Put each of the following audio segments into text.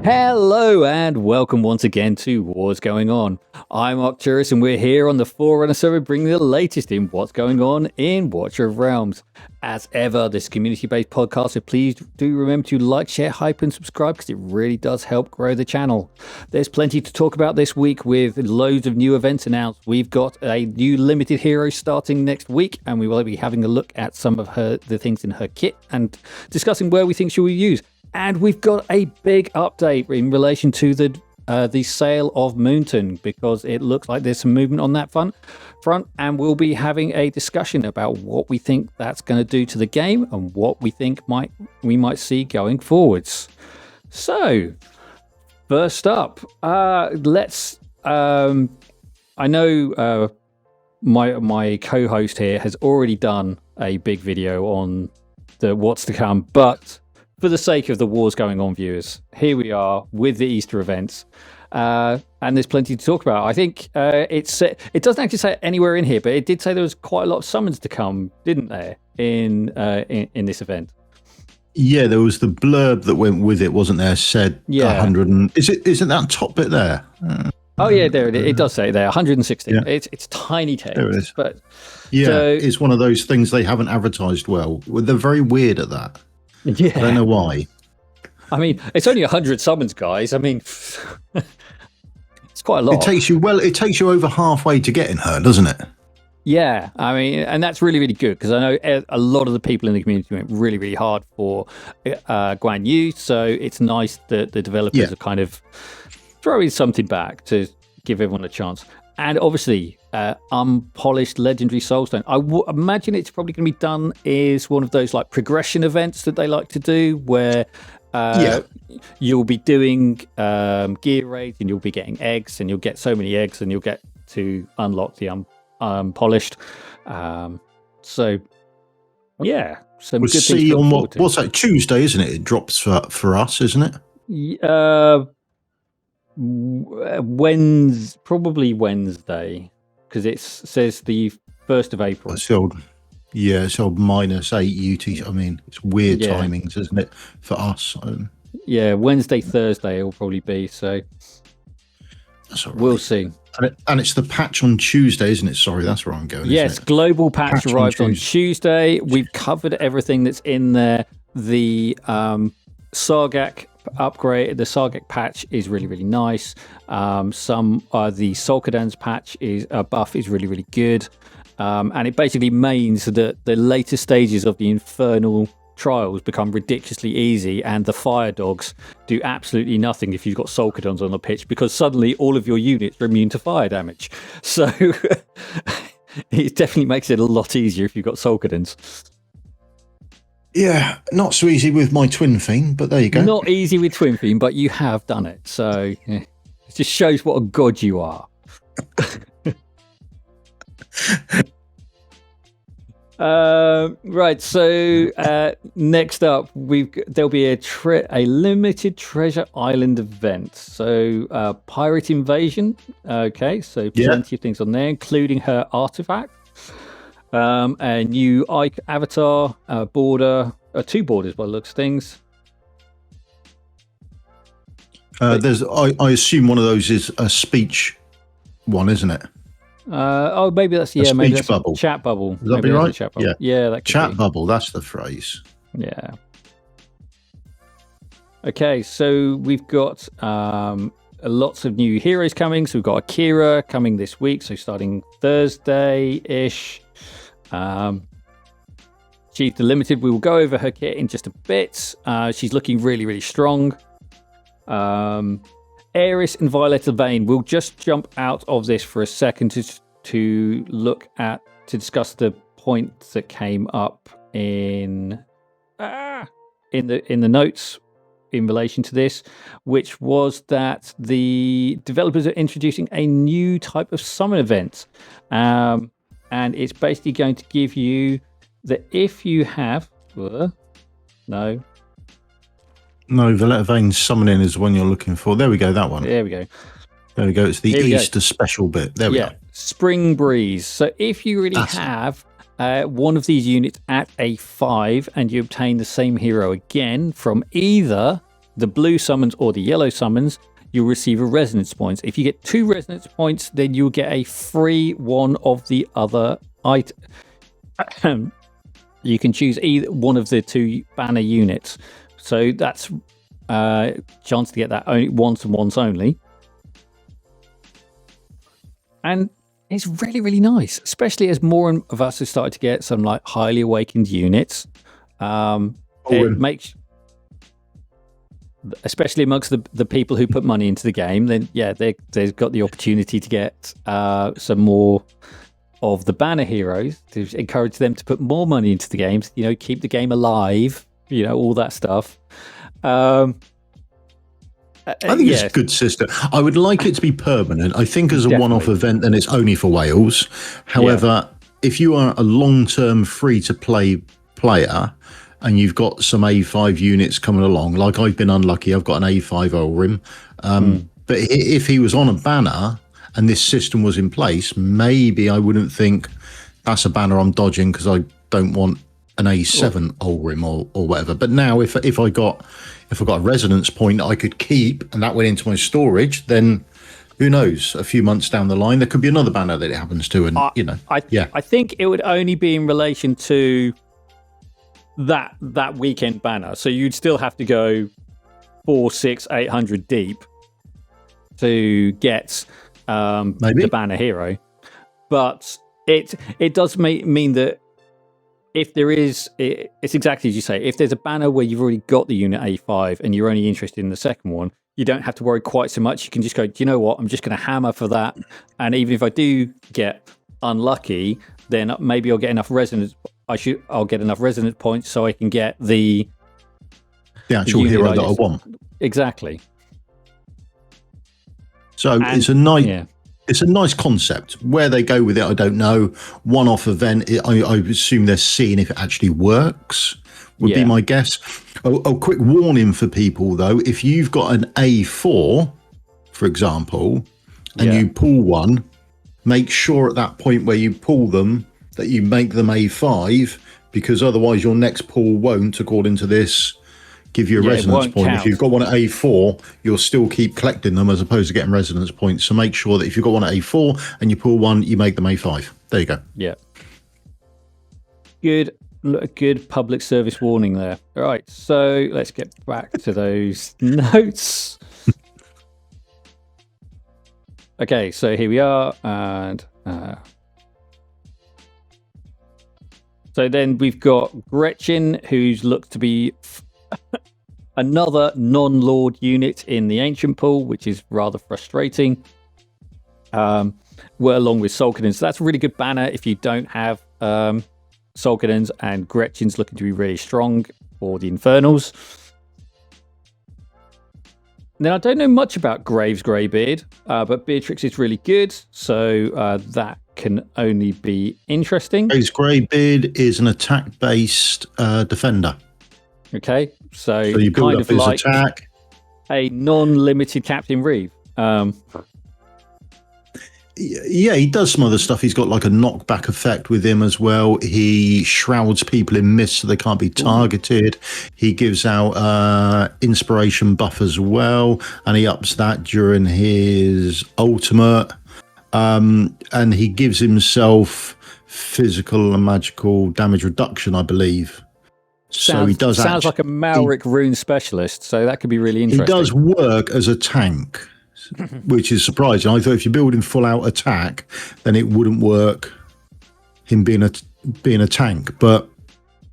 Hello and welcome once again to Wars Going On. I'm Arcturus and we're here on the Forerunner server bringing the latest in what's going on in Watcher of Realms. As ever, this community-based podcast, so please do remember to like, share, hype and subscribe because it really does help grow the channel. There's plenty to talk about this week with loads of new events announced. We've got a new limited hero starting next week and we will be having a look at some of the things in her kit and discussing where we think she will use. And we've got a big update in relation to the sale of Moonton because it looks like there's some movement on that front, and we'll be having a discussion about what we think that's going to do to the game and what we think we might see going forwards. So, first up, let's. I know my co-host here has already done a big video on the what's to come, but for the sake of the Wars Going On viewers, here we are with the Easter events, and there's plenty to talk about. I think it doesn't actually say anywhere in here, but it did say there was quite a lot of summons to come, didn't there, in this event? Yeah, there was the blurb that went with it, wasn't there? Said 100 and isn't that top bit there? Oh yeah, there it is. It does say there 160. Yeah. It's tiny text. There it is. But yeah, it's one of those things they haven't advertised well. They're very weird at that. Yeah. I don't know why. I mean, it's only 100 summons, guys. I mean, it's quite a lot. It takes you over halfway to getting her, doesn't it? Yeah, I mean, and that's really, really good because I know a lot of the people in the community went really, really hard for Guan Yu. So it's nice that the developers are kind of throwing something back to give everyone a chance. And obviously, unpolished legendary soulstone. I imagine it's probably going to be done as one of those like progression events that they like to do, where you'll be doing gear raids and you'll be getting eggs, and you'll get so many eggs, and you'll get to unlock the unpolished. So yeah, some we'll good see things on what's that Tuesday, isn't it? It drops for us, isn't it? Probably Wednesday, because it says the 1st of April. It's old -8 UT. I mean, it's weird timings, isn't it, for us? Yeah, Wednesday, Thursday it will probably be. So that's all right. We'll see. And it's the patch on Tuesday, isn't it? Sorry, that's where I'm going. Yes, global patch arrives on Tuesday. We've covered everything that's in there. The Sargak upgrade, the Sargak patch is really, really nice. The Solkadan's patch buff is really, really good. And it basically means that the later stages of the Infernal trials become ridiculously easy, and the fire dogs do absolutely nothing if you've got Solkadons on the pitch, because suddenly all of your units are immune to fire damage. So it definitely makes it a lot easier if you've got Solkadons. Yeah, not so easy with my Twin Fiend, but there you go. Not easy with Twin Fiend, but you have done it. So it just shows what a god you are. Right, so next up, there'll be a limited Treasure Island event. So Pirate Invasion. Okay, so plenty of things on there, including her artifact. A new Ike avatar, border, 2 borders by the looks of things. I assume one of those is a speech one, isn't it? Maybe that's maybe that's bubble. Chat bubble. Would that be right? Chat bubble. Yeah, that could chat be. Bubble. That's the phrase. Yeah. Okay, so we've got lots of new heroes coming. So we've got Akira coming this week. So starting Thursday-ish. She's the limited. We will go over her kit in just a bit. She's looking really, really strong. Aeris and Violetta Vane. We'll just jump out of this for a second to discuss the point that came up in the notes in relation to this, which was that the developers are introducing a new type of summon event, and it's basically going to give you that if you have No, Violetta Vane's summoning is the one you're looking for. There we go, that one. There we go. There we go. It's the Easter special bit. There we go. Spring Breeze. So if you really have one of these units at a 5 and you obtain the same hero again from either the blue summons or the yellow summons, you'll receive a resonance points. If you get 2 resonance points, then you'll get a free one of the other item. You can choose either one of the 2 banner units. So that's chance to get that only once and once only. And it's really, really nice, especially as more of us have started to get some like highly awakened units. It makes, especially amongst the people who put money into the game, then they've got the opportunity to get some more of the banner heroes, to encourage them to put more money into the games, keep the game alive, all that stuff. I think it's a good system. I would like it to be permanent. I think as a one-off event, then it's only for Wales. However, if you are a long-term free-to-play player and you've got some A5 units coming along, like I've been unlucky, I've got an A5 Ulrim. But if he was on a banner and this system was in place, maybe I wouldn't think that's a banner I'm dodging because I don't want an A7 Ulrim or whatever. But now if I got a resonance point that I could keep and that went into my storage, then who knows? A few months down the line, there could be another banner that it happens to, and I think it would only be in relation to that weekend banner. So you'd still have to go 400, 600, 800 deep to get the banner hero. But it does mean that if there is, it's exactly as you say, if there's a banner where you've already got the unit A5 and you're only interested in the second one, you don't have to worry quite so much. You can just go, do you know what? I'm just going to hammer for that. And even if I do get unlucky, then maybe I'll get enough resonance. I'll get enough resonance points so I can get the actual hero that I want. Exactly. So it's a nice... It's a nice concept. Where they go with it, I don't know. One-off event, I assume they're seeing if it actually works, would be my guess. A quick warning for people, though. If you've got an A4, for example, and you pull one, make sure at that point where you pull them that you make them A5, because otherwise your next pull won't, according to this, give you a resonance point. If you've got one at A4, you'll still keep collecting them as opposed to getting resonance points. So make sure that if you've got one at A4 and you pull one, you make them A5. There you go. Yeah. Good public service warning there. All right, so let's get back to those notes. Okay, so here we are, and so then we've got Gretchen, who's looked to be another non-Lord unit in the Ancient Pool, which is rather frustrating. Along with Sulkadins. So that's a really good banner if you don't have Sulkadins, and Gretchen's looking to be really strong for the Infernals. Then I don't know much about Graves Greybeard, but Beatrix is really good, so that can only be interesting. Graves Greybeard is an attack-based defender. Okay, so you build kind up of his like attack. A non-limited Captain Reeve. Yeah, he does some other stuff. He's got like a knockback effect with him as well. He shrouds people in mist so they can't be targeted. He gives out inspiration buff as well, and he ups that during his ultimate. And he gives himself physical and magical damage reduction, I believe. So he does. Sounds like a Malric rune specialist, so that could be really interesting. He does work as a tank, which is surprising. I thought if you're building full out attack, then it wouldn't work. Him being a tank, but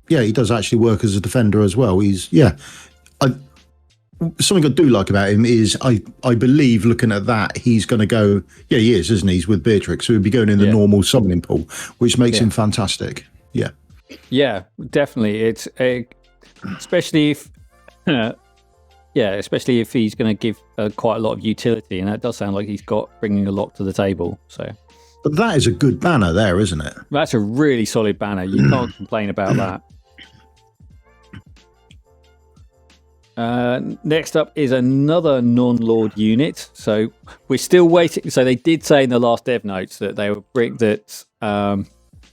yeah, he does actually work as a defender as well. Something I do like about him is I believe looking at that he's going to go. Yeah, he is, isn't he? He's with Beatrix, so he'd be going in the normal summoning pool, which makes him fantastic. Yeah. Yeah, definitely. It's especially if, especially if he's going to give quite a lot of utility, and that does sound like he's bringing a lot to the table. So, but that is a good banner, there, isn't it? That's a really solid banner. You can't complain about that. Next up is another non-Lord unit. So we're still waiting. So they did say in the last dev notes that they were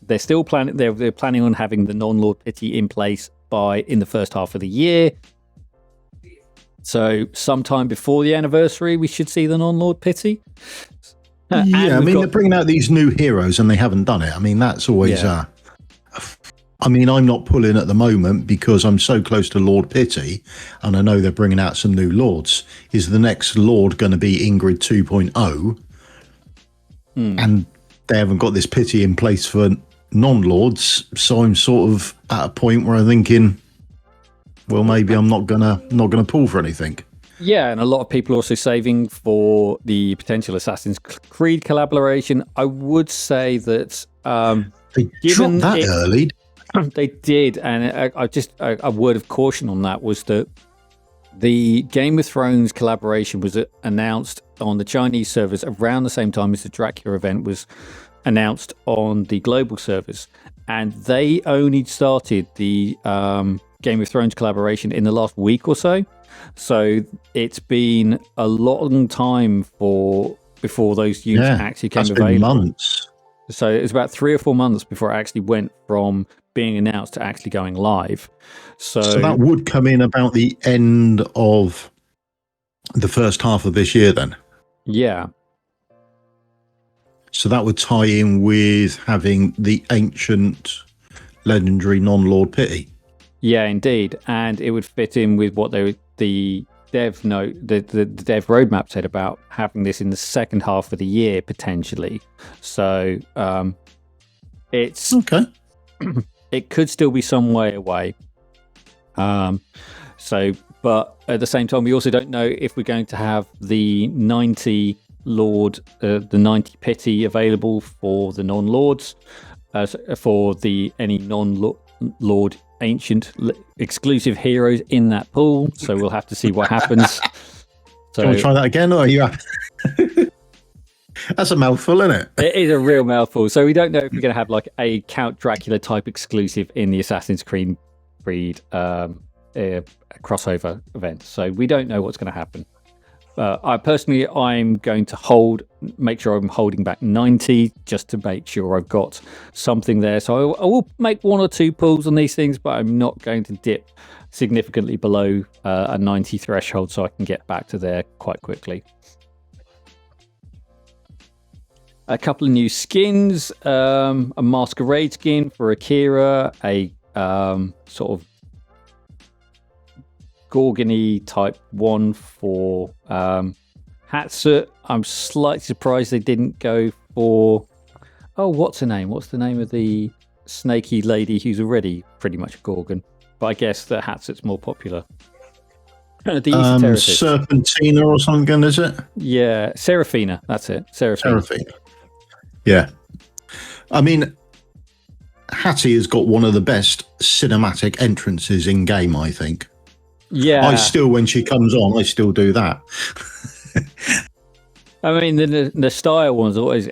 they're still planning. They're planning on having the non-Lord pity in place in the first half of the year. So sometime before the anniversary, we should see the non-Lord Pity. Yeah, I mean, they're bringing out these new heroes and they haven't done it. I mean, that's always... I mean, I'm not pulling at the moment because I'm so close to Lord Pity, and I know they're bringing out some new lords. Is the next lord going to be Ingrid 2.0? And they haven't got this Pity in place for non-lords, so I'm sort of at a point where I'm thinking, well, maybe I'm not gonna pull for anything. Yeah, and a lot of people are also saving for the potential Assassin's Creed collaboration. I would say that they dropped that early. They did, and a word of caution on that was that the Game of Thrones collaboration was announced on the Chinese servers around the same time as the Dracula event was announced on the global servers, and they only started the Game of Thrones collaboration in the last week or so. So it's been a long time before those units actually came available. Months. So it was about 3 or 4 months before it actually went from being announced to actually going live. So that would come in about the end of the first half of this year then? Yeah. So that would tie in with having the ancient legendary non-Lord Pity. Yeah, indeed. And it would fit in with what the dev note, the dev roadmap said about having this in the second half of the year, potentially. So it's... Okay. It could still be some way away. But at the same time, we also don't know if we're going to have the 90 Lord, the 90 Pity available for the non-Lords, for any non-Lord ancient exclusive heroes in that pool. So we'll have to see what happens. So, can we try that again, or are you... That's a mouthful, isn't it? It is a real mouthful. So we don't know if we're going to have like a Count Dracula type exclusive in the Assassin's Creed crossover event. So we don't know what's going to happen. I'm going to make sure I'm holding back 90 just to make sure I've got something there. So I will make 1 or 2 pulls on these things, but I'm not going to dip significantly below a 90 threshold so I can get back to there quite quickly. A couple of new skins, a Masquerade skin for Akira, a sort of Gorgony type one for Hatsut. I'm slightly surprised they didn't go for... Oh, what's her name? What's the name of the snaky lady who's already pretty much a Gorgon? But I guess that Hatsut's more popular. Serpentina or something, is it? Yeah, Seraphina. That's it. Seraphina. Yeah. I mean, Hattie has got one of the best cinematic entrances in game, I think. Yeah. When she comes on, I still do that. I mean, the style one's always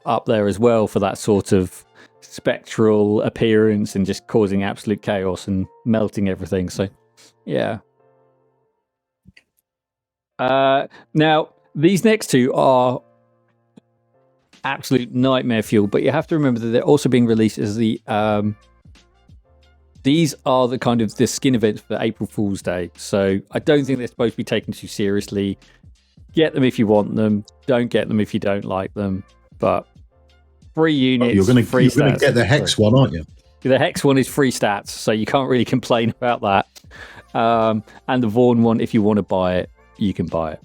up there as well for that sort of spectral appearance and just causing absolute chaos and melting everything. So, yeah. Now, these next two are absolute nightmare fuel, but you have to remember that they're also being released as the these are the kind of the skin events for April Fool's Day, so I don't think they're supposed to be taken too seriously. Get them if you want them, don't get them if you don't like them, but free units. You're going to get the Hex one, aren't you? The Hex one is free stats, so you can't really complain about that. And the Vaughn one, if you want to buy it, you can buy it.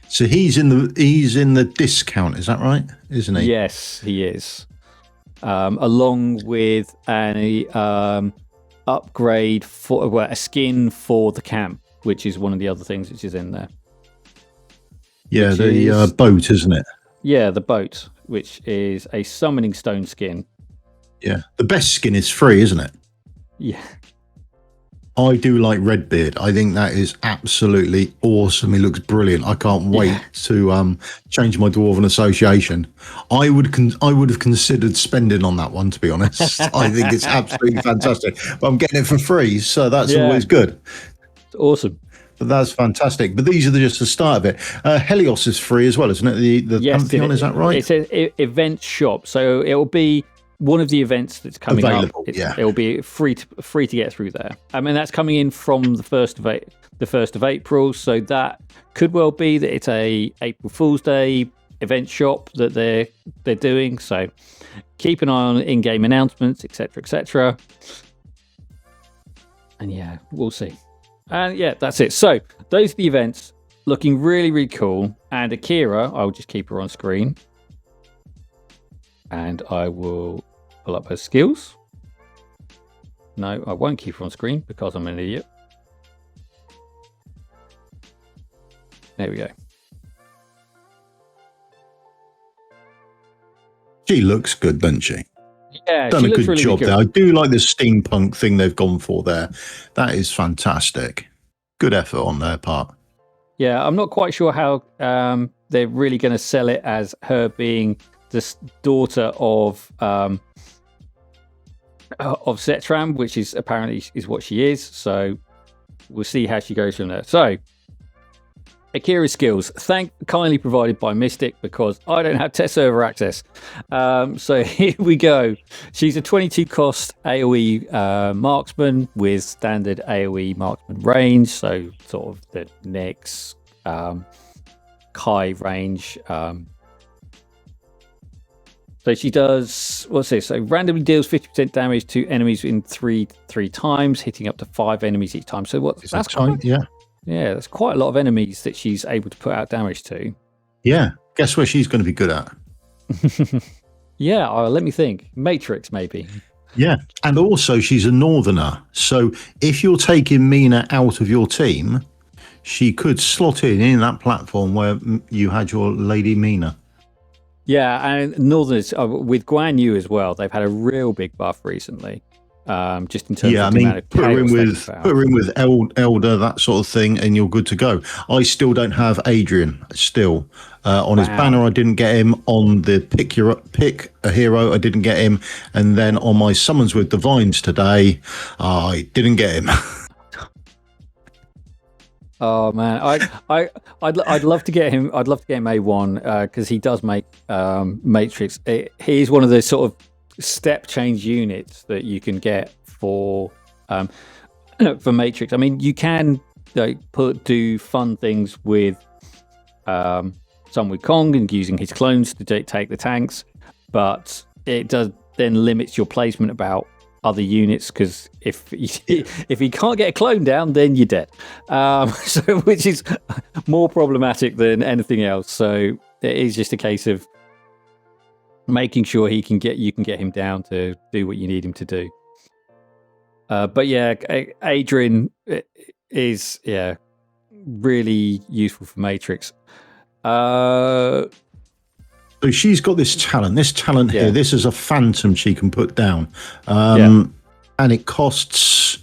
So he's in the discount, is that right? Isn't he? Yes, he is. Along with an upgrade for a skin for the camp, which is one of the other things which is in there. Yeah, the boat, isn't it? Yeah, the boat, which is a summoning stone skin. Yeah, the best skin is free, isn't it? Yeah. I do like Redbeard. I think that is absolutely awesome. He looks brilliant. I can't wait to change my Dwarven Association. I would have considered spending on that one, to be honest. I think it's absolutely fantastic. But I'm getting it for free, so that's always good. It's awesome. But that's fantastic. But these are just the start of it. Helios is free as well, isn't it? The yes, Pantheon, is that right? It's an event shop, so it will be one of the events that's coming available, up. It'll be free to get through there. I mean, that's coming in from the 1st of April, so that could well be that it's a April Fool's Day event shop that they're doing. So keep an eye on in-game announcements, etc. And yeah, we'll see. And yeah, that's it. So those are the events, looking really, really cool. And Akira, I'll just keep her on screen, and I will pull up her skills. No, I won't keep her on screen because I'm an idiot. There we go. She looks good, doesn't she? Yeah, done she a good really job good. there. I do like the steampunk thing they've gone for there. That is fantastic. Good effort on their part. Yeah, I'm not quite sure how they're really going to sell it as her being the daughter of Setram, which is apparently is what she is. So we'll see how she goes from there. So Akira's skills, kindly provided by Mystic, because I don't have test server access. So here we go. She's a 22 cost AoE marksman with standard AoE marksman range, so sort of the Nyx, Kai range. So she does, what's this? So randomly deals 50% damage to enemies in three times, hitting up to 5 enemies each time. So that's quite, yeah, that's quite a lot of enemies that she's able to put out damage to. Yeah. Guess where she's going to be good at? Yeah, let me think. Matrix, maybe. Yeah. And also, she's a northerner. So if you're taking Mina out of your team, she could slot in that platform where you had your Lady Mina. Yeah, and Northerners, with Guan Yu as well, they've had a real big buff recently. Just in terms of the amount of put her in with Elder, that sort of thing, and you're good to go. I still don't have Adrian still on his banner. I didn't get him on the pick a hero. I didn't get him, and then on my summons with Divines today, I didn't get him. Oh man, I'd love to get him. I'd love to get him A1 because he does make Matrix. He's one of the sort of step change units that you can get for Matrix. I mean, you can do fun things with Sun Wukong and using his clones to take the tanks, but it does then limits your placement about other units, because if you can't get a clone down, then you're dead. So which is more problematic than anything else. So it is just a case of making sure you can get him down to do what you need him to do. But yeah, Adrian is really useful for Matrix. So she's got this talent here. This is a phantom she can put down. And it costs,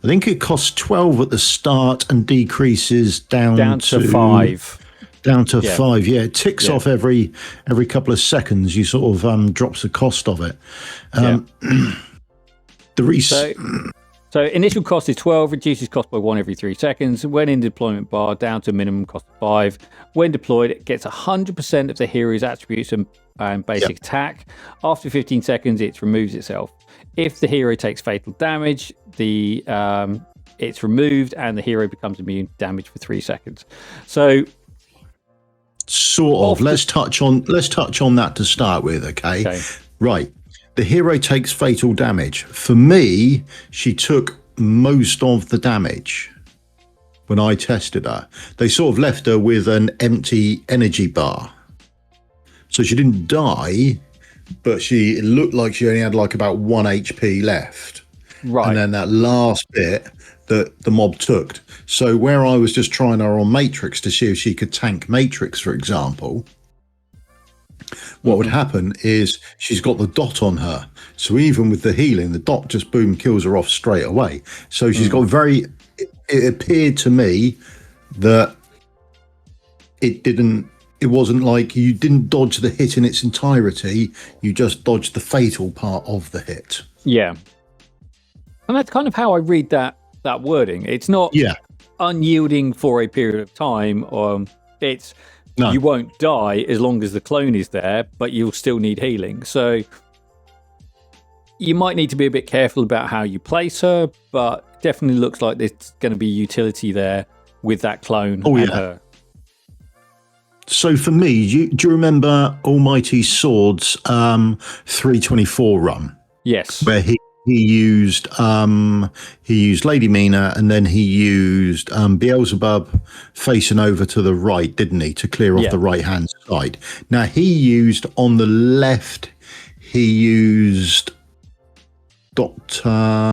I think it costs 12 at the start and decreases down to 5. Down to 5, yeah. It ticks off every couple of seconds. You sort of drops the cost of it. So initial cost is 12, reduces cost by 1 every 3 seconds. When in deployment bar, down to minimum cost of 5. When deployed, it gets 100% of the hero's attributes and basic attack. After 15 seconds, it removes itself. If the hero takes fatal damage, it's removed and the hero becomes immune to damage for 3 seconds. So sort of. Let's touch on that to start with, okay? Right. The hero takes fatal damage. For me, she took most of the damage when I tested her. They sort of left her with an empty energy bar. So she didn't die, but it looked like she only had like about 1 HP left. Right. And then that last bit that the mob took. So where I was just trying her on Matrix to see if she could tank Matrix, for example, what would happen is she's got the dot on her. So even with the healing, the dot just boom kills her off straight away. So she's got it appeared to me that it wasn't like you didn't dodge the hit in its entirety. You just dodged the fatal part of the hit. Yeah. And that's kind of how I read that wording. It's not unyielding for a period of time. It's you won't die as long as the clone is there, but you'll still need healing. So you might need to be a bit careful about how you place her, but definitely looks like there's going to be utility there with that clone and her. So for me, do you remember Almighty Sword's 324 run? Yes. Where he used Lady Mina, and then he used Beelzebub facing over to the right, didn't he, to clear off the right-hand side. Now, he used on the left, he used Dr.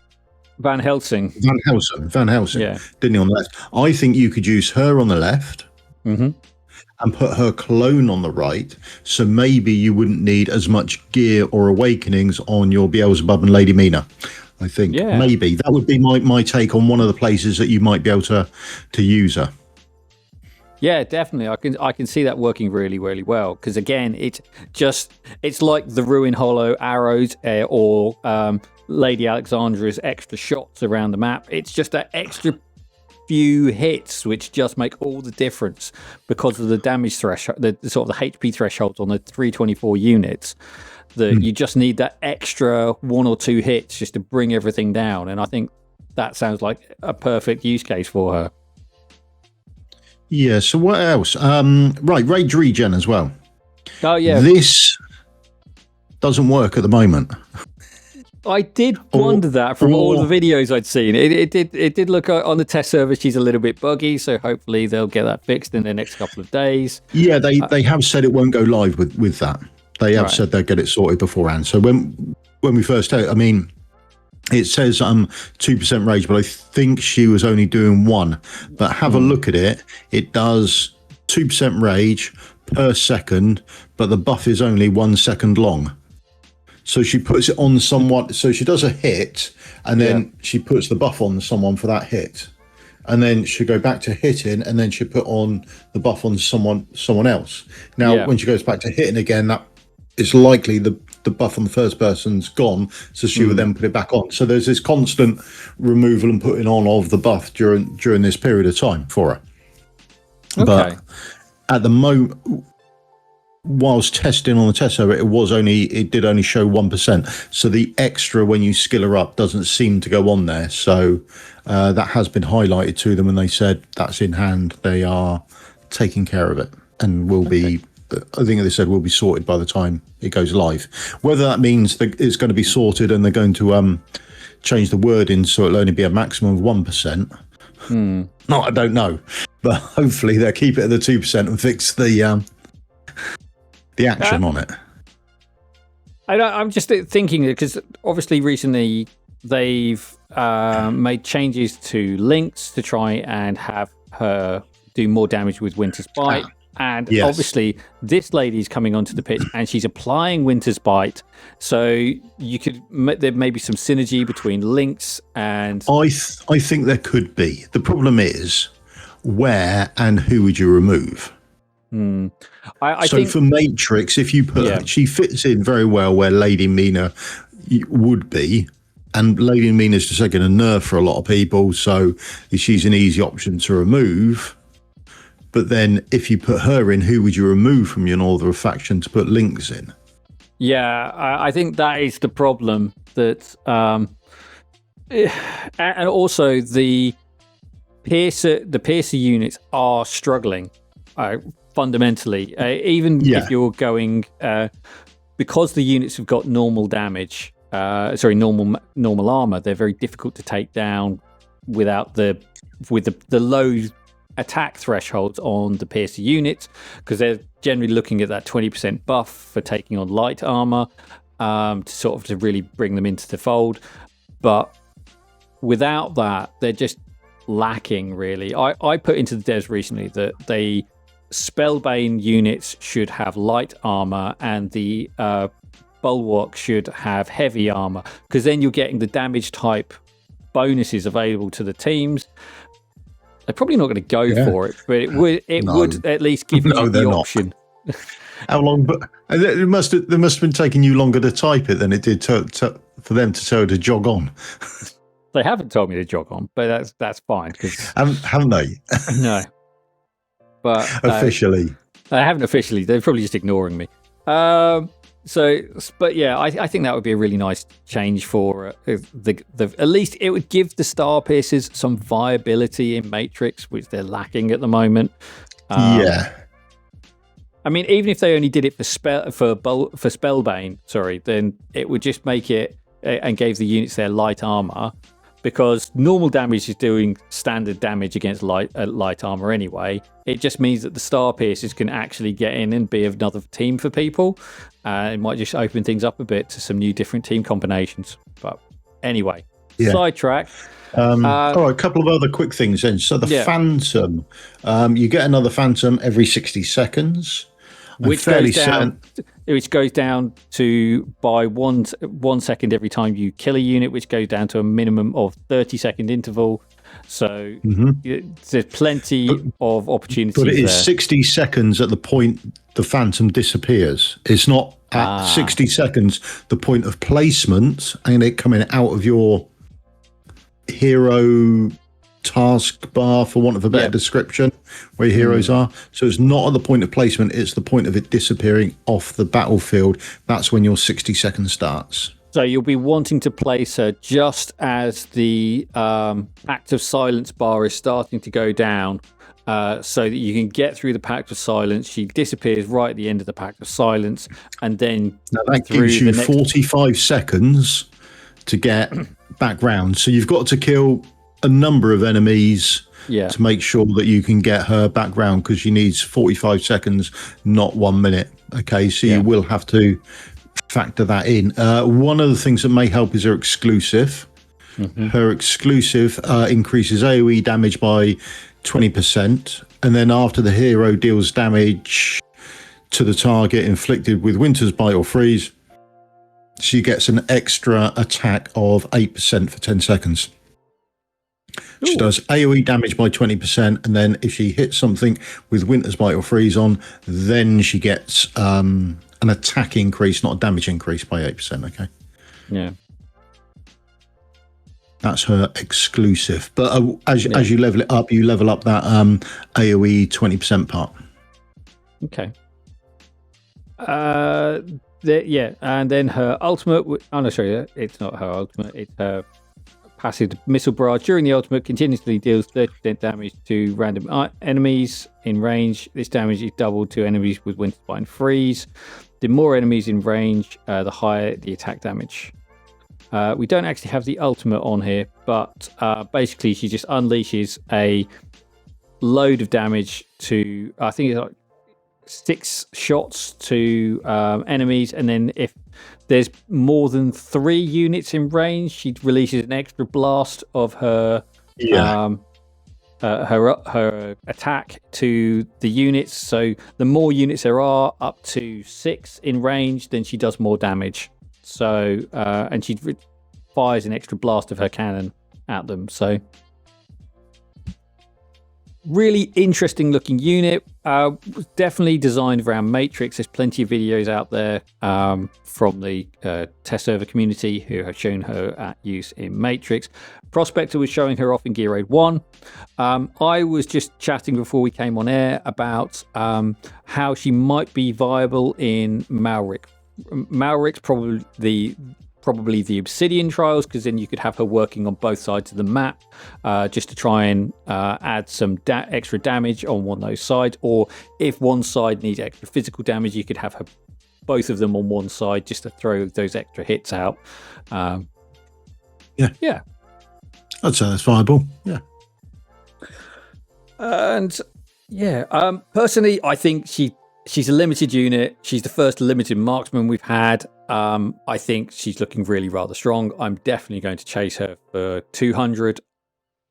Van Helsing. Van Helsing, didn't he, on the left? I think you could use her on the left and put her clone on the right, so maybe you wouldn't need as much gear or awakenings on your Beelzebub and Lady Mina. I think maybe that would be my take on one of the places that you might be able to use her. Yeah, definitely. I can see that working really, really well. Because again, it's like the Ruin Hollow arrows or Lady Alexandra's extra shots around the map. It's just that extra few hits which just make all the difference because of the damage threshold, the sort of the HP thresholds on the 324 units. That you just need that extra 1 or 2 hits just to bring everything down. And I think that sounds like a perfect use case for her. Yeah, so what else? Right, Rage Regen as well. Oh, yeah. This doesn't work at the moment. I did wonder that from all the videos I'd seen. It did look on the test server, she's a little bit buggy, so hopefully they'll get that fixed in the next couple of days. Yeah, they have said it won't go live with that. They have said they'll get it sorted beforehand. So when we first tell, I mean, it says 2% rage, but I think she was only doing 1. But have a look at it. It does 2% rage per second, but the buff is only 1 second long. So she puts it on someone. So she does a hit, and then she puts the buff on someone for that hit, and then she'll go back to hitting, and then she'll put on the buff on someone else. Now, when she goes back to hitting again, that it's likely the buff on the first person's gone, so she will then put it back on. So there's this constant removal and putting on of the buff during this period of time for her. Okay. But at the moment, whilst testing on the test server, it did only show 1%. So the extra when you skill her up doesn't seem to go on there. So that has been highlighted to them, and they said that's in hand. They are taking care of it, and will be. I think they said will be sorted by the time it goes live. Whether that means that it's going to be sorted and they're going to change the wording so it'll only be a maximum of 1%. No, I don't know. But hopefully they'll keep it at the 2% and fix the action on it. I'm just thinking, because obviously recently they've made changes to Lynx to try and have her do more damage with Winter's Bite. And obviously, this lady's coming onto the pitch and she's applying Winter's Bite. So there may be some synergy between Lynx and... I think there could be. The problem is, where and who would you remove? I think for Matrix, if you put her, she fits in very well where Lady Mina would be. And Lady Mina's just going to nerf for a lot of people. So she's an easy option to remove. But then if you put her in, who would you remove from your Northern faction to put Lynx in? Yeah, I think that is the problem. That and also the Piercer units are struggling fundamentally. Even if you're going because the units have got normal damage, normal armor, they're very difficult to take down without the low attack thresholds on the Piercer units, because they're generally looking at that 20% buff for taking on light armor to really bring them into the fold. But without that, they're just lacking, really. I put into the devs recently that the Spellbane units should have light armor and the Bulwark should have heavy armor, because then you're getting the damage type bonuses available to the teams. They're probably not going to go for it, but it would at least give you the option. How long? But it must have been taking you longer to type it than it did for them to tell you to jog on. They haven't told me to jog on, but that's fine. Haven't they? No, but officially, they haven't officially. They're probably just ignoring me. But yeah, I think that would be a really nice change for the at least it would give the Star Piercers some viability in Matrix, which they're lacking at the moment. Yeah. I mean, even if they only did it for Spellbane, then it would just make it and gave the units their light armor, because normal damage is doing standard damage against light armor anyway. It just means that the Star Piercers can actually get in and be another team for people. It might just open things up a bit to some new different team combinations. But anyway, sidetrack. All right, a couple of other quick things then. So the Phantom, you get another Phantom every 60 seconds. Which goes down to by 1 second every time you kill a unit, which goes down to a minimum of 30-second interval. So there's plenty of opportunities. But it is 60 seconds at the point the Phantom disappears. It's not at 60 seconds the point of placement and it coming out of your hero task bar, for want of a better description, where your heroes are. So it's not at the point of placement, it's the point of it disappearing off the battlefield. That's when your 60 seconds starts. So you'll be wanting to place her just as the Pact of Silence bar is starting to go down, so that you can get through the Pact of Silence. She disappears right at the end of the Pact of Silence, and then now that gives you 45 seconds to get back round. So you've got to kill a number of enemies to make sure that you can get her back round, because she needs 45 seconds, not 1 minute. Okay, so you will have to factor that in. One of the things that may help is her exclusive. Her exclusive increases AoE damage by 20%, and then after the hero deals damage to the target inflicted with Winter's Bite or Freeze, she gets an extra attack of 8% for 10 seconds. She does AoE damage by 20%, and then if she hits something with Winter's Bite or Freeze on, then she gets an attack increase, not a damage increase, by 8%. Okay. Yeah. That's her exclusive. But as you level it up, you level up that AoE 20% part. Okay. And then her ultimate. Oh no, sorry, it's not her ultimate. It's her passive missile barrage. During the ultimate, continuously deals 30% damage to random enemies in range. This damage is doubled to enemies with Winter's Bite and Freeze. The more enemies in range, the higher the attack damage. We don't actually have the ultimate on here, but basically she just unleashes a load of damage to, I think it's like 6 shots to enemies, and then if there's more than 3 units in range, she releases an extra blast of her her attack to the units. So the more units there are, up to 6 in range, then she does more damage. So and she fires an extra blast of her cannon at them. So really interesting looking unit. Definitely designed around Matrix. There's plenty of videos out there from the test server community who have shown her at use in Matrix. Prospector was showing her off in Gear Raid 1. I was just chatting before we came on air about how she might be viable in Malric. Malric's probably the Obsidian trials, because then you could have her working on both sides of the map, just to try and add some extra damage on one of those sides. Or if one side needs extra physical damage, you could have her both of them on one side just to throw those extra hits out. Yeah, I'd say that's viable. Yeah. And personally, I think she's a limited unit. She's the first limited marksman we've had. I think she's looking really rather strong. I'm definitely going to chase her for 200.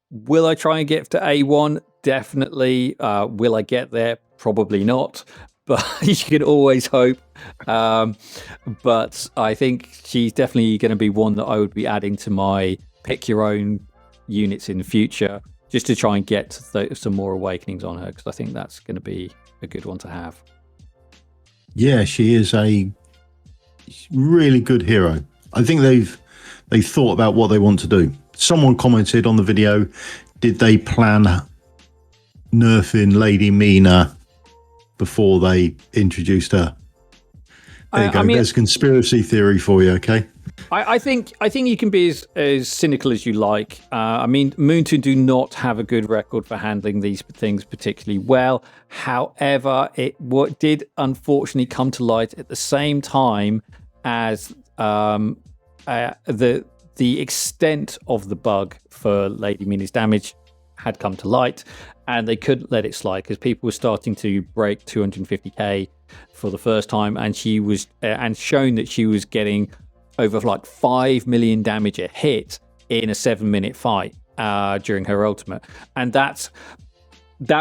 Will I try and get to A1? Definitely. Will I get there? Probably not. But you can always hope. But I think she's definitely going to be one that I would be adding to my pick your own units in the future, just to try and get some more awakenings on her, because I think that's going to be a good one to have. Yeah, she is a really good hero. I think they've thought about what they want to do. Someone commented on the video, did they plan nerfing Lady Mina before they introduced her? There you go. There's conspiracy theory for you, okay? I think you can be as cynical as you like. I mean, Moonton do not have a good record for handling these things particularly well. However, what did unfortunately come to light at the same time as the extent of the bug for Lady Mina's damage had come to light, and they couldn't let it slide because people were starting to break 250k for the first time, and she was and shown that she was getting over like 5 million damage a hit in a 7-minute fight during her ultimate, and that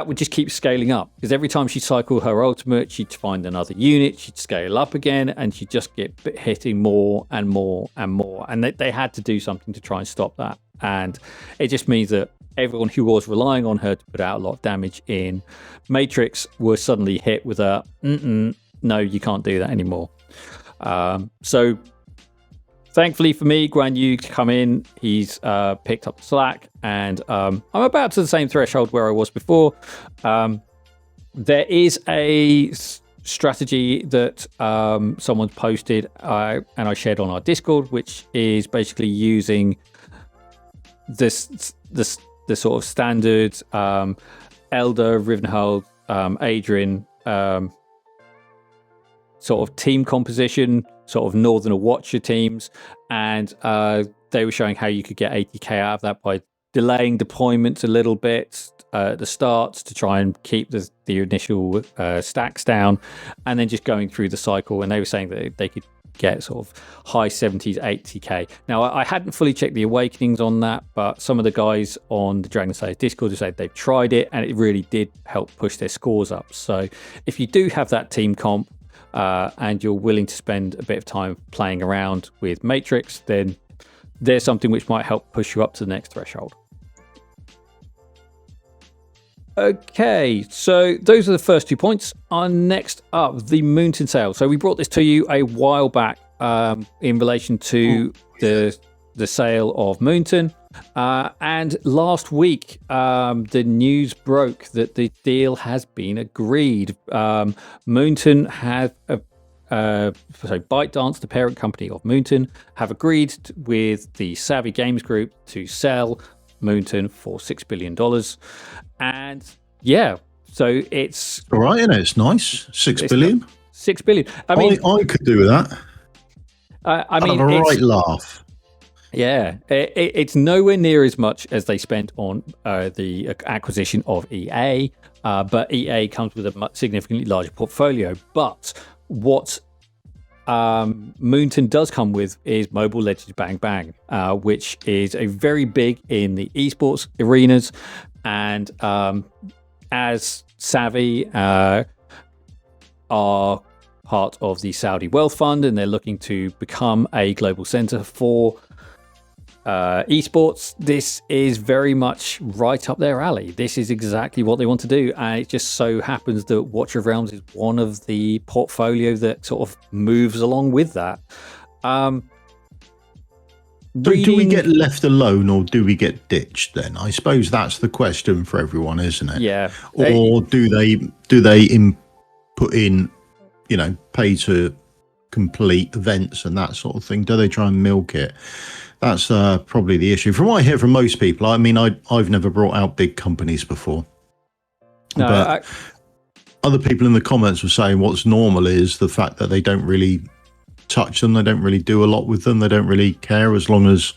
would just keep scaling up because every time she cycled her ultimate, she'd find another unit, she'd scale up again, and she'd just get hitting more and more and more. And they had to do something to try and stop that. And it just means that everyone who was relying on her to put out a lot of damage in Matrix were suddenly hit with a, no, you can't do that anymore. So thankfully for me, Guan Yu to come in, he's picked up the slack, and I'm about to the same threshold where I was before. There is a strategy that someone posted and I shared on our Discord, which is basically using the sort of standard Elder, Rivenhold, Adrian sort of team composition, sort of Northerner Watcher teams, and they were showing how you could get 80k out of that by delaying deployments a little bit at the start to try and keep the initial stacks down, and then just going through the cycle. And they were saying that they could get sort of high 70s, 80k. Now, I hadn't fully checked the awakenings on that, but some of the guys on the Dragon Slayer Discord have said they've tried it, and it really did help push their scores up. So if you do have that team comp, and you're willing to spend a bit of time playing around with Matrix, then there's something which might help push you up to the next threshold. Okay, so those are the first 2 points. Next up, the Moonton sale. So we brought this to you a while back in relation to the sale of Moonton. And last week, the news broke that the deal has been agreed. Moonton have, ByteDance, the parent company of Moonton, have agreed with the Savvy Games Group to sell Moonton for $6 billion. And yeah, so it's all right, isn't it? It's nice. $6 billion. $6 billion. I mean, I could do with that. I mean, have a right laugh. Yeah, it's nowhere near as much as they spent on the acquisition of EA, but EA comes with a significantly larger portfolio. But what Moonton does come with is Mobile Legends Bang Bang, which is a very big in the esports arenas. And as Savvy are part of the Saudi Wealth Fund, and they're looking to become a global center for esports, this is very much right up their alley. This is exactly what they want to do, and it just so happens that Watcher of Realms is one of the portfolio that sort of moves along with that. Do we get left alone, or do we get ditched then? I suppose that's the question for everyone, isn't it? Yeah. Or do they put in, pay to complete events and that sort of thing? Do they try and milk it? That's probably the issue. From what I hear from most people, I mean, I've never brought out big companies before. No, but other people in the comments were saying what's normal is the fact that they don't really touch them. They don't really do a lot with them. They don't really care. As long as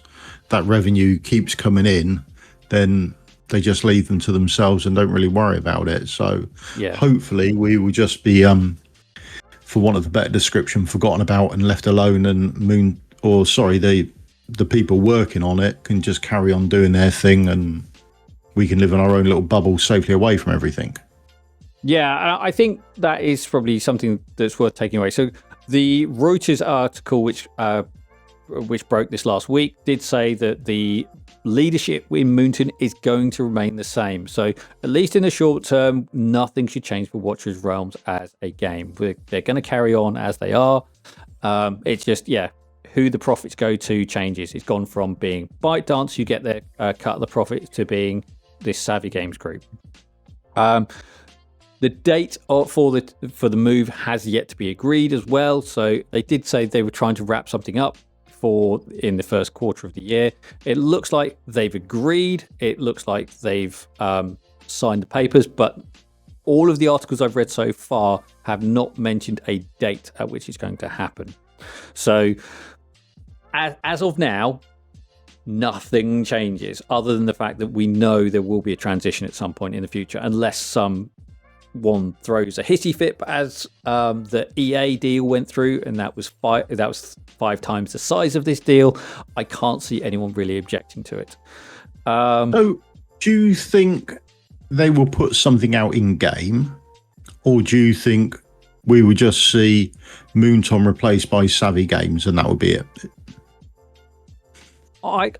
that revenue keeps coming in, then they just leave them to themselves and don't really worry about it. So hopefully we will just be, for want of a better description, forgotten about and left alone, and the people working on it can just carry on doing their thing, and we can live in our own little bubble safely away from everything. Yeah, I think that is probably something that's worth taking away. So the Reuters article, which broke this last week, did say that the leadership in Moonton is going to remain the same. So at least in the short term, nothing should change for Watcher's Realms as a game. They're going to carry on as they are. It's just, who the profits go to changes. It's gone from being ByteDance, you get their cut of the profits, to being this Savvy Games Group. The date for the move has yet to be agreed as well. So they did say they were trying to wrap something up in the first quarter of the year. It looks like they've agreed. It looks like they've signed the papers, but all of the articles I've read so far have not mentioned a date at which it's going to happen. So as of now, nothing changes other than the fact that we know there will be a transition at some point in the future, unless someone throws a hissy fit as the EA deal went through, and that was 5 times the size of this deal. I can't see anyone really objecting to it. So do you think they will put something out in game, or do you think we would just see Moonton replaced by Savvy Games and that would be it? I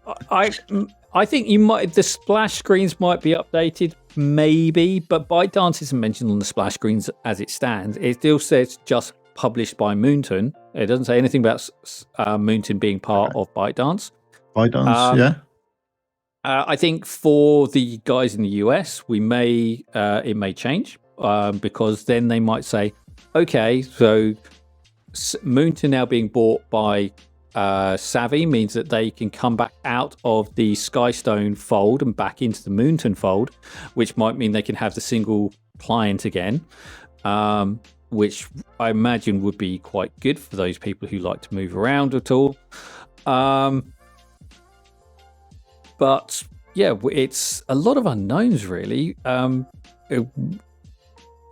think the splash screens might be updated, maybe, but ByteDance isn't mentioned on the splash screens as it stands. It still says just published by Moonton. It doesn't say anything about Moonton being part of ByteDance. ByteDance, yeah. I think for the guys in the US, it may change because then they might say, okay, so Moonton now being bought by Savvy means that they can come back out of the Skystone fold and back into the Moonton fold, which might mean they can have the single client again, which I imagine would be quite good for those people who like to move around at all. But yeah, it's a lot of unknowns, really.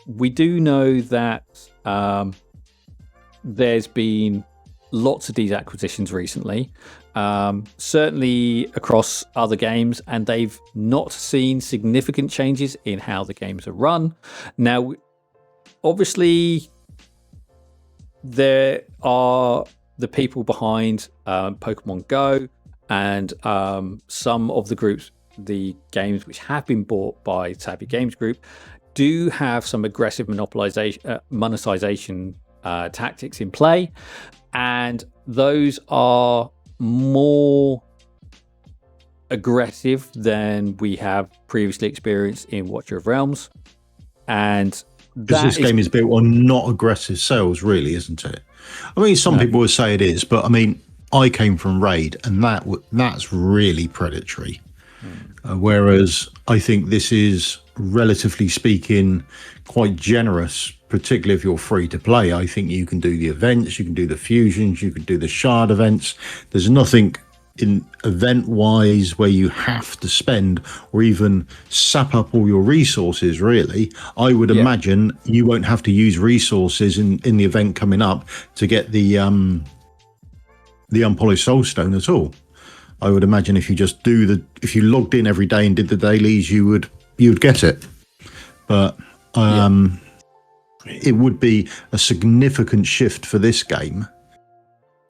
We do know that there's been lots of these acquisitions recently, certainly across other games, and they've not seen significant changes in how the games are run. Now, obviously, there are the people behind Pokemon Go and some of the games which have been bought by Savvy Games Group do have some aggressive monetization tactics in play, and those are more aggressive than we have previously experienced in Watcher of Realms. And this game is built on not aggressive sales, really, isn't it? I mean, some people would say it is, but I mean, I came from Raid, and that's really predatory. Whereas I think this is, relatively speaking, quite generous, particularly if you're free to play. I think you can do the events, you can do the fusions, you can do the shard events. There's nothing in event-wise where you have to spend or even sap up all your resources, really. I would imagine you won't have to use resources in the event coming up to get the unpolished soulstone at all. I would imagine if you just if you logged in every day and did the dailies, you would get it. But it would be a significant shift for this game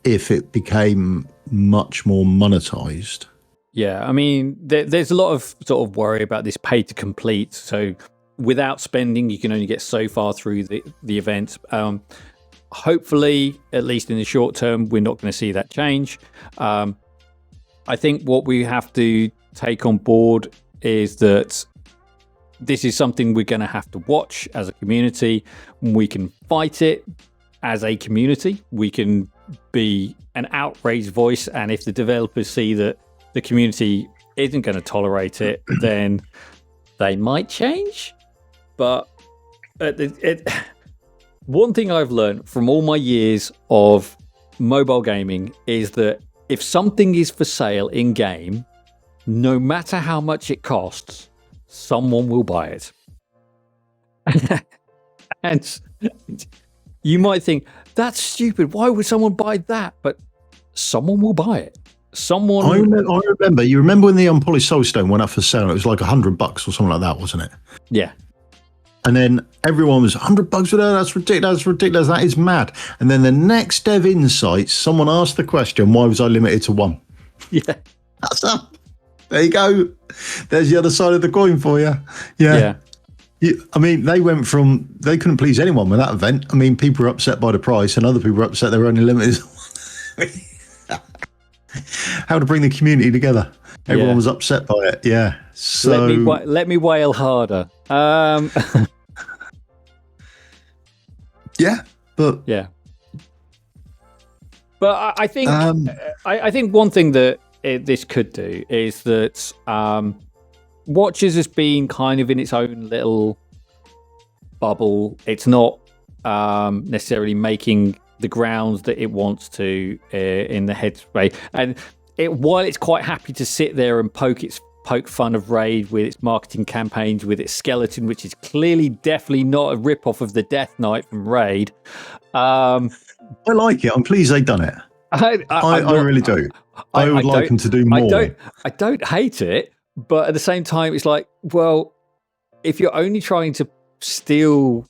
if it became much more monetized. Yeah, I mean, there's a lot of sort of worry about this pay to complete. So without spending, you can only get so far through the event. Hopefully, at least in the short term, we're not going to see that change. I think what we have to take on board is that this is something we're going to have to watch as a community. We can fight it as a community. We can be an outraged voice, and if the developers see that the community isn't going to tolerate it, then they might change. But one thing I've learned from all my years of mobile gaming is that if something is for sale in game, no matter how much it costs, someone will buy it. And you might think, that's stupid. Why would someone buy that? But someone will buy it. I remember. You remember when the unpolished soulstone went up for sale? It was like $100 or something like that, wasn't it? Yeah. And then everyone was $100 for that. That's ridiculous. That is mad. And then the next Dev Insights, someone asked the question, why was I limited to one? Yeah. That's up. There you go. There's the other side of the coin for you. Yeah. I mean, they couldn't please anyone with that event. I mean, people were upset by the price and other people were upset they were only limited. How to bring the community together. Everyone was upset by it. Yeah. So let me wail harder. Yeah, but I think I think one thing that this could do is that Watchers has been kind of in its own little bubble. It's not necessarily making the grounds that it wants to in the headspace, and while it's quite happy to sit there and poke fun of Raid with its marketing campaigns, with its skeleton, which is clearly definitely not a rip-off of the Death Knight from Raid. I like it. I'm pleased they've done it. I really do. I would like them to do more. I don't hate it, but at the same time, it's like, well, if you're only trying to steal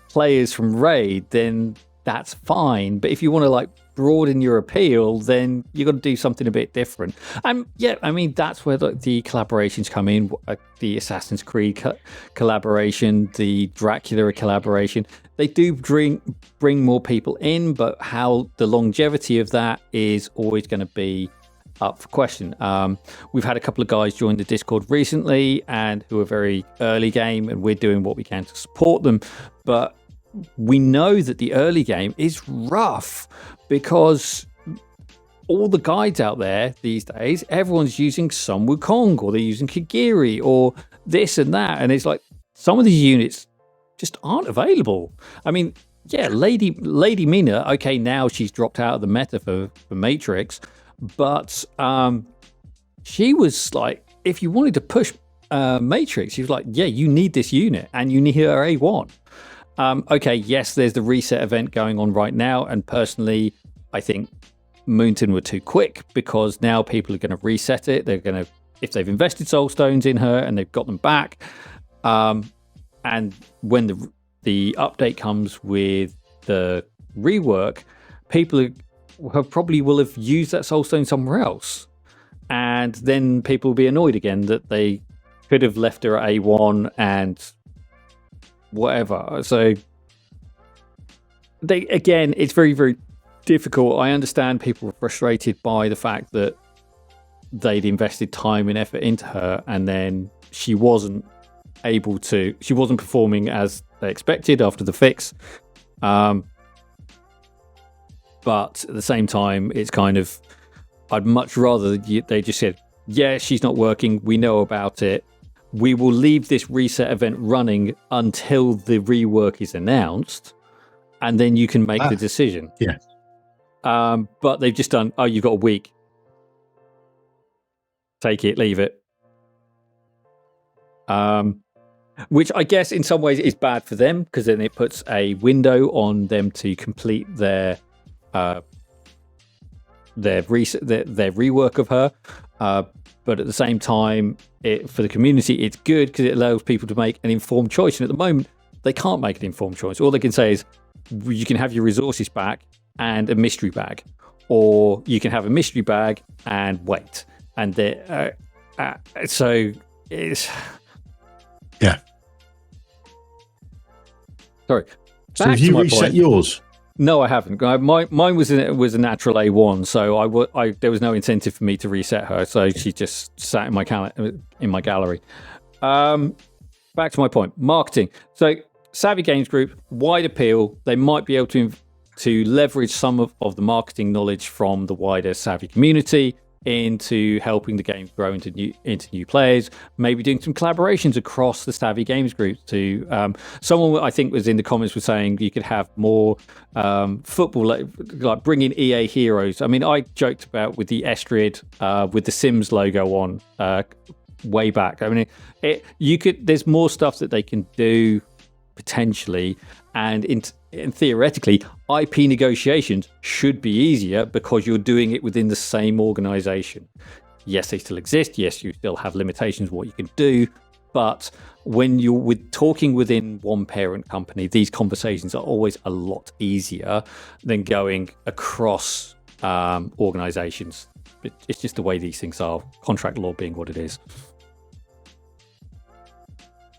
players from Raid, then that's fine. But if you want to like broaden your appeal, then you got to do something a bit different. And yeah, I mean, that's where the collaborations come in. The Assassin's Creed collaboration, the Dracula collaboration. They do bring more people in, but how the longevity of that is always going to be up for question. We've had a couple of guys join the Discord recently and who are very early game, and we're doing what we can to support them. But we know that the early game is rough because all the guides out there these days, everyone's using Sun Wukong or they're using Kagiri or this and that. And it's like some of these units just aren't available. I mean, yeah, Lady Mina, okay, now she's dropped out of the meta for Matrix, but she was like, if you wanted to push Matrix, she was like, yeah, you need this unit and you need her A1. Okay, yes, there's the reset event going on right now, and personally, I think Moonton were too quick because now people are going to reset it. They're going to, if they've invested soul stones in her and they've got them back, and when the update comes with the rework, people probably will have used that soul stone somewhere else, and then people will be annoyed again that they could have left her at A1 and whatever. So it's very, very difficult. I understand people were frustrated by the fact that they'd invested time and effort into her and then she wasn't performing as they expected after the fix. But at the same time, it's kind of, I'd much rather they just said, yeah, she's not working, we know about it, we will leave this reset event running until the rework is announced, and then you can make the decision. Yeah. But they've just done, you've got a week. Take it, leave it. Which I guess in some ways is bad for them, because then it puts a window on them to complete their rework of her. But at the same time, for the community, it's good because it allows people to make an informed choice. And at the moment, they can't make an informed choice. All they can say is, you can have your resources back and a mystery bag, or you can have a mystery bag and wait. And so it's... Yeah. Sorry. So have you reset yours? No, I haven't. Mine was a natural A1, so there was no incentive for me to reset her. So she just sat in my gallery. Back to my point, marketing. So Savvy Games Group, wide appeal. They might be able to leverage some of the marketing knowledge from the wider Savvy community into helping the game grow into new players, maybe doing some collaborations across the Savvy Games Group to someone I think was in the comments was saying you could have more football, like bring in EA heroes. I mean, I joked about with the Estrid with the Sims logo on way back. I mean, there's more stuff that they can do potentially, and theoretically, IP negotiations should be easier because you're doing it within the same organization. Yes, they still exist. Yes, you still have limitations what you can do. But when you're talking within one parent company, these conversations are always a lot easier than going across organizations. It's just the way these things are, contract law being what it is.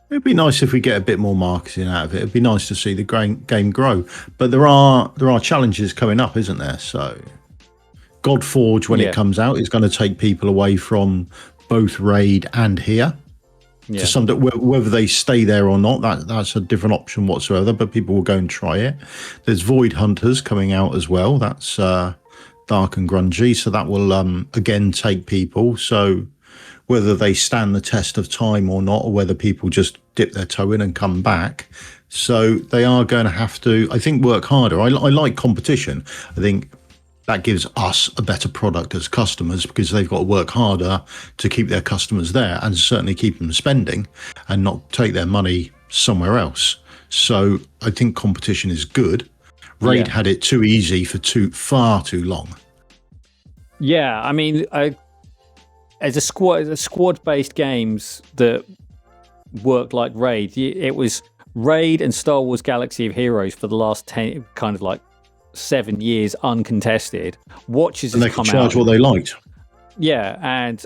It'd be nice if we get a bit more marketing out of it. It'd be nice to see the game grow. But there are challenges coming up, isn't there? So Godforge, when it comes out, is going to take people away from both Raid and here. To some, whether they stay there or not, that's a different option whatsoever. But people will go and try it. There's Void Hunters coming out as well. That's dark and grungy, so that will again take people. So whether they stand the test of time or not, or whether people just dip their toe in and come back. So they are going to have to, I think, work harder. I like competition. I think that gives us a better product as customers because they've got to work harder to keep their customers there and certainly keep them spending and not take their money somewhere else. So I think competition is good. Raid had it too easy for far too long. Yeah, I mean, as a squad-based games that work like Raid, it was Raid and Star Wars Galaxy of Heroes for the last 10, kind of like 7 years uncontested. Watches has come out. And they could charge what they liked. Yeah, and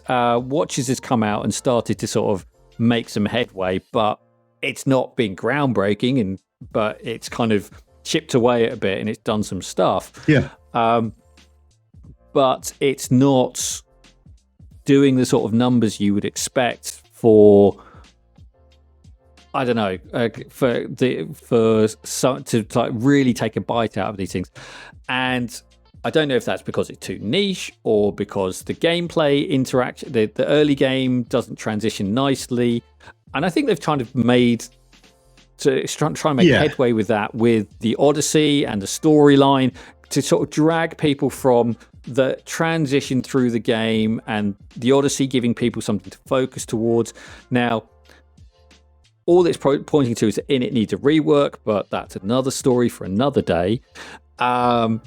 Watches has come out and started to sort of make some headway, but it's not been groundbreaking, but it's kind of chipped away at a bit and it's done some stuff. Yeah. But it's not doing the sort of numbers you would expect for, I don't know, to like really take a bite out of these things. And I don't know if that's because it's too niche or because the gameplay interaction, the early game doesn't transition nicely. And I think they've kind of made to try and make headway with that, with the Odyssey and the storyline, to sort of drag people from the transition through the game and the Odyssey giving people something to focus towards. Now, all it's pointing to is that it needs a rework, but that's another story for another day. But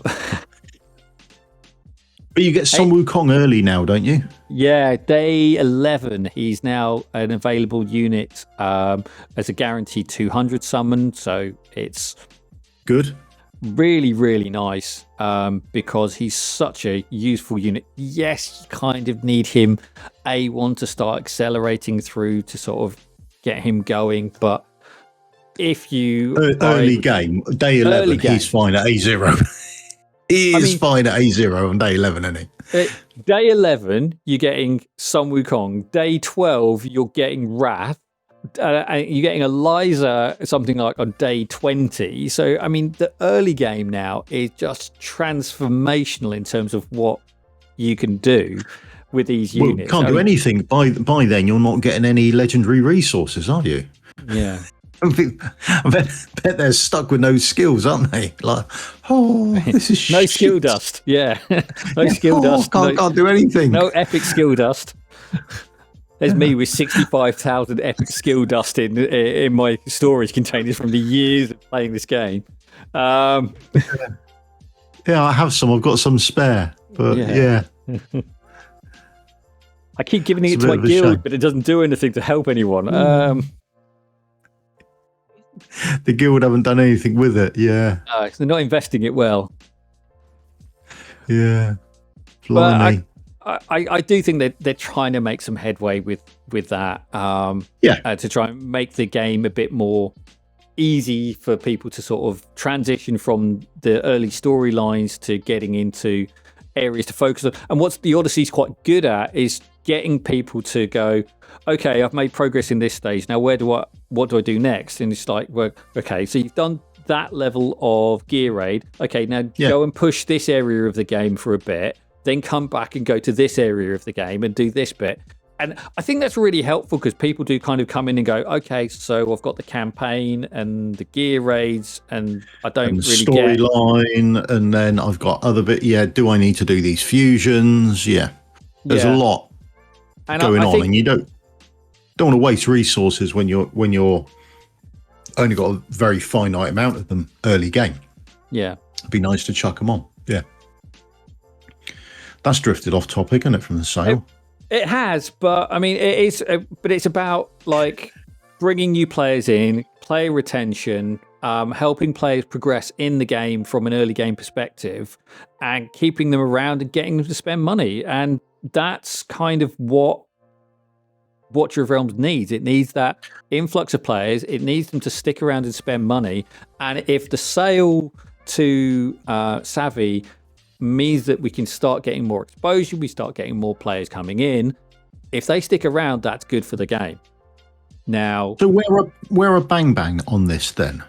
you get Sun Wukong early now, don't you? Yeah, day 11. He's now an available unit as a guaranteed 200 summon. So it's good. Really, really nice because he's such a useful unit. Yes, you kind of need him A1 to start accelerating through to sort of get him going. But if you... Early game, day 11, he's fine at A0. He is fine at A0 on day 11, isn't he? Day 11, you're getting Sun Wukong. Day 12, you're getting Wrath. You're getting Eliza, something like on day 20. So, I mean, the early game now is just transformational in terms of what you can do with these units. Can't do anything. By then, you're not getting any legendary resources, are you? Yeah. I bet they're stuck with no skills, aren't they? Like, this is no skill dust. Yeah, no skill dust. Can't do anything. No epic skill dust. There's me with 65,000 epic skill dust in my storage containers from the years of playing this game. Yeah, I have some. I've got some spare, but yeah. I keep giving it to my guild, but it doesn't do anything to help anyone. The guild haven't done anything with it. Yeah, they're not investing it well. Yeah, blimey. But I do think that they're trying to make some headway with that. To try and make the game a bit more easy for people to sort of transition from the early storylines to getting into areas to focus on. And what the Odyssey's quite good at is getting people to go, okay, I've made progress in this stage. Now, what do I do next? And it's like, well, okay, so you've done that level of gear raid. Okay, now go and push this area of the game for a bit, then come back and go to this area of the game and do this bit. And I think that's really helpful because people do kind of come in and go, okay, so I've got the campaign and the gear raids and I don't really get storyline, and then I've got other bit. Yeah, do I need to do these fusions? Yeah, there's a lot going on, and you don't want to waste resources when you're only got a very finite amount of them early game. Yeah, it'd be nice to chuck them on. Yeah, that's drifted off topic, isn't it, from the sale? It has, but I mean, it is. But it's about like bringing new players in, player retention, helping players progress in the game from an early game perspective, and keeping them around and getting them to spend money. And that's kind of what Watcher of Realms needs. It needs that influx of players. It needs them to stick around and spend money. And if the sale to Savvy means that we can start getting more exposure, we start getting more players coming in, if they stick around, that's good for the game. Now, so where are Bang Bang on this then?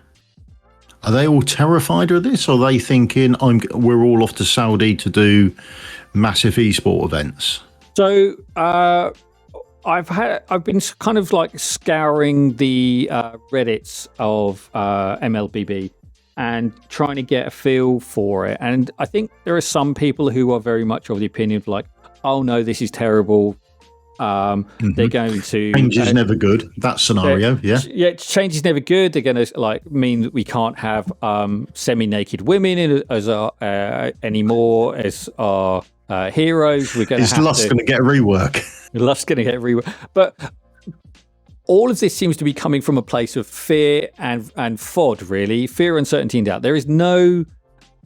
Are they all terrified of this, or are they thinking we're all off to Saudi to do massive esport events? So I've been kind of like scouring the Reddits of MLBB and trying to get a feel for it. And I think there are some people who are very much of the opinion of like, oh no, this is terrible. They're going to change is never good. That scenario, yeah, change is never good. They're going to like mean that we can't have semi-naked women as our anymore as our heroes. We're going to have Lust going to get a rework. Lust's going to get a rework, but all of this seems to be coming from a place of fear and FOD, really, fear, uncertainty, and doubt. There is no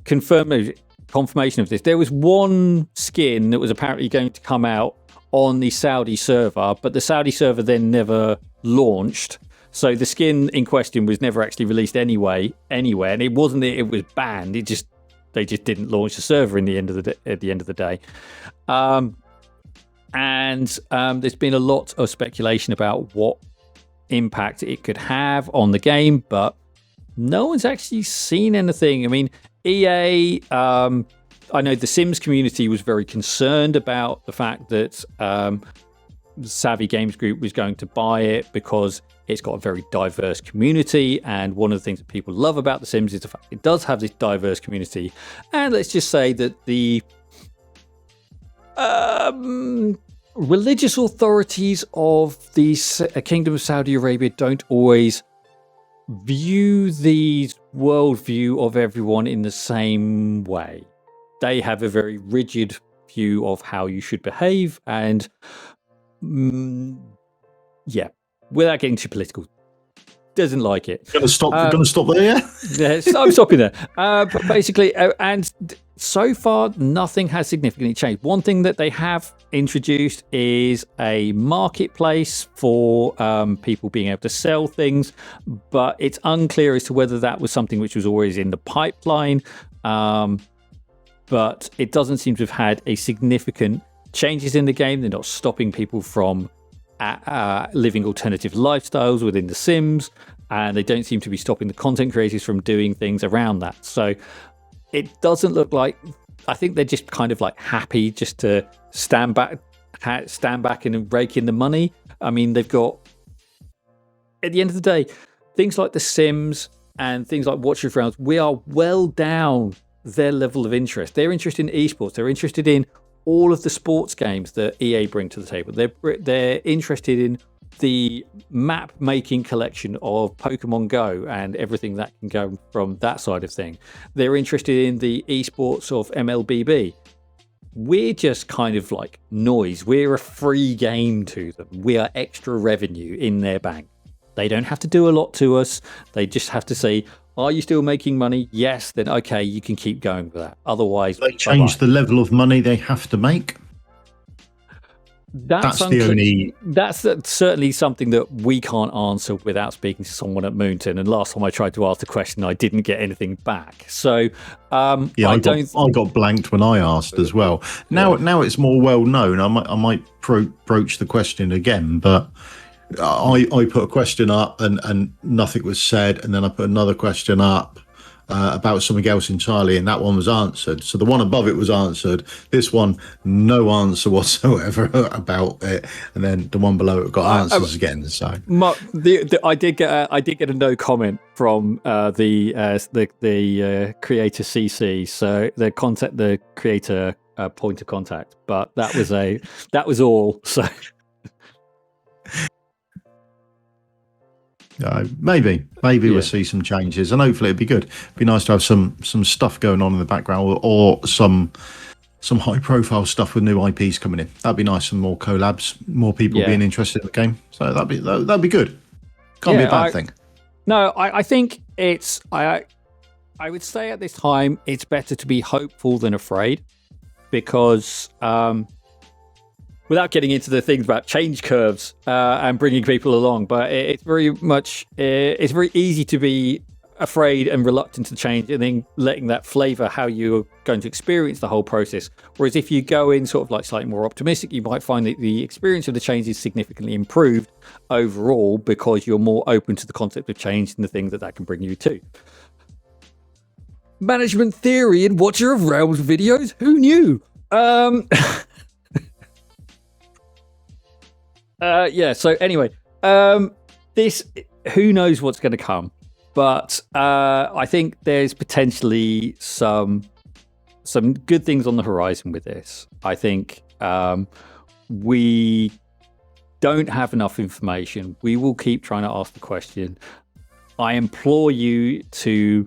confirmation of this. There was one skin that was apparently going to come out on the Saudi server, but the Saudi server then never launched. So the skin in question was never actually released anywhere, and it wasn't that it was banned. They just didn't launch the server at the end of the day. And there's been a lot of speculation about what impact it could have on the game, but no one's actually seen anything. I mean, EA, I know the Sims community was very concerned about the fact that Savvy Games Group was going to buy it because it's got a very diverse community, and one of the things that people love about the Sims is the fact it does have this diverse community. And let's just say that the religious authorities of the Kingdom of Saudi Arabia don't always view the worldview of everyone in the same way. They have a very rigid view of how you should behave, and yeah, without getting too political, doesn't like it. Gonna stop there, yeah, I'm stopping there. But basically, and so far, nothing has significantly changed. One thing that they have introduced is a marketplace for people being able to sell things, but it's unclear as to whether that was something which was always in the pipeline. But it doesn't seem to have had a significant changes in the game. They're not stopping people from living alternative lifestyles within The Sims, and they don't seem to be stopping the content creators from doing things around that. So it doesn't look like, I think they're just kind of like happy just to stand back and rake in the money. I mean, they've got, at the end of the day, things like The Sims and things like Watcher of Realms, we are well down their level of interest. They're interested in esports. They're interested in all of the sports games that EA bring to the table. They're interested in the map making collection of Pokemon Go and everything that can go from that side of thing. They're interested in the esports of MLBB. We're just kind of like noise. We're a free game to them. We are extra revenue in their bank. They don't have to do a lot to us. They just have to say, are you still making money? Yes, then okay, you can keep going with that. Otherwise, they change the level of money they have to make. That's certainly something that we can't answer without speaking to someone at Moonton. And last time I tried to ask the question, I didn't get anything back. So I got blanked when I asked as well. Now it's more well known. I might broach the question again, but I put a question up and nothing was said, and then I put another question up about something else entirely, and that one was answered. So the one above it was answered. This one, no answer whatsoever about it, and then the one below it got answers again. So I did get a no comment from the creator CC. So the creator point of contact, but that was all. So. Maybe we'll see some changes, and hopefully it'd be good. It'd be nice to have some stuff going on in the background, or some high profile stuff with new IPs coming in. That'd be nice. Some more collabs, more people being interested in the game. So that'd be good. Can't be a bad thing. No, I think it's I would say at this time it's better to be hopeful than afraid, because without getting into the things about change curves and bringing people along, but it's very easy to be afraid and reluctant to change, and then letting that flavor how you're going to experience the whole process. Whereas if you go in sort of like slightly more optimistic, you might find that the experience of the change is significantly improved overall because you're more open to the concept of change and the things that can bring you to. Management theory in Watcher of Realms videos? Who knew? Yeah, so anyway, this, who knows what's going to come, but I think there's potentially some good things on the horizon with this. I think we don't have enough information. We will keep trying to ask the question. I implore you to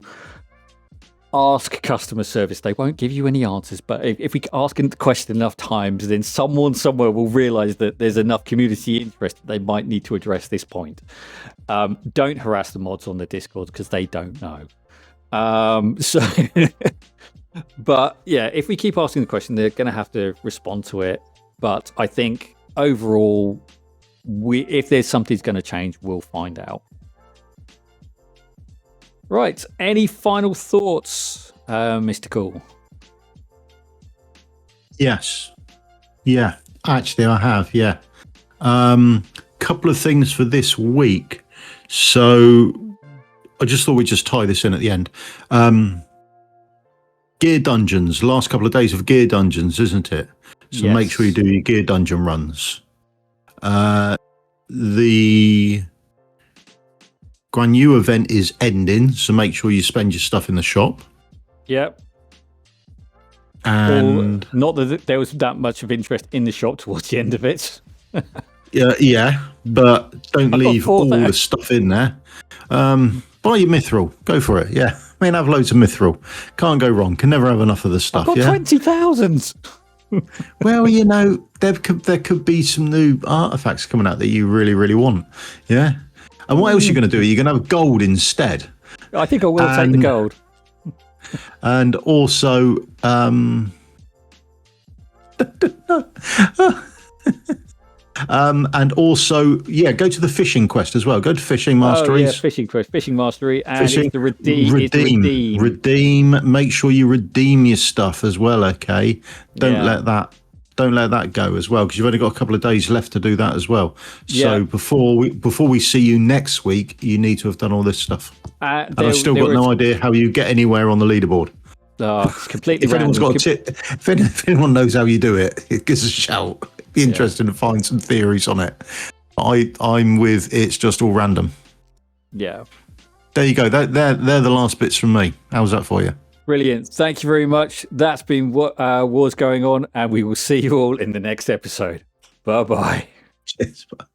ask customer service. They won't give you any answers, but if we ask the question enough times, then someone somewhere will realize that there's enough community interest that they might need to address this point. Don't harass the mods on the Discord because they don't know. But yeah, if we keep asking the question, they're going to have to respond to it. But I think overall, if there's something's going to change, we'll find out. Right. Any final thoughts, Mr. Cool? Yes. Yeah. Actually, I have. Yeah. Couple of things for this week. So I just thought we'd just tie this in at the end. Gear dungeons. Last couple of days of gear dungeons, isn't it? So Make sure you do your gear dungeon runs. The Guan Yu event is ending, so make sure you spend your stuff in the shop. Yep. And not that there was that much of interest in the shop towards the end of it. yeah, but don't leave all the stuff in there. Buy your mithril. Go for it. Yeah. I mean, have loads of mithril. Can't go wrong. Can never have enough of the stuff. I've got 20,000. Well, you know, there could be some new artifacts coming out that you really, really want. Yeah. And what else are you going to do? You're going to have gold instead. I think I will take the gold. And also, yeah, go to the fishing quest as well. Go to fishing masteries. Oh, yeah, fishing quest, fishing mastery, and it's the redeem. Redeem. Make sure you redeem your stuff as well. Okay, don't let that go as well, because you've only got a couple of days left to do that as well. So before we see you next week, you need to have done all this stuff. And I've still got no idea how you get anywhere on the leaderboard. Oh, it's completely. If anyone's got a tip, if anyone knows how you do it, give us a shout. It'd be interesting to find some theories on it. I'm with it's just all random. Yeah. There you go. They're the last bits from me. How's that for you? Brilliant. Thank you very much. That's been what War's Going On, and we will see you all in the next episode. Bye-bye. Cheers. Bye.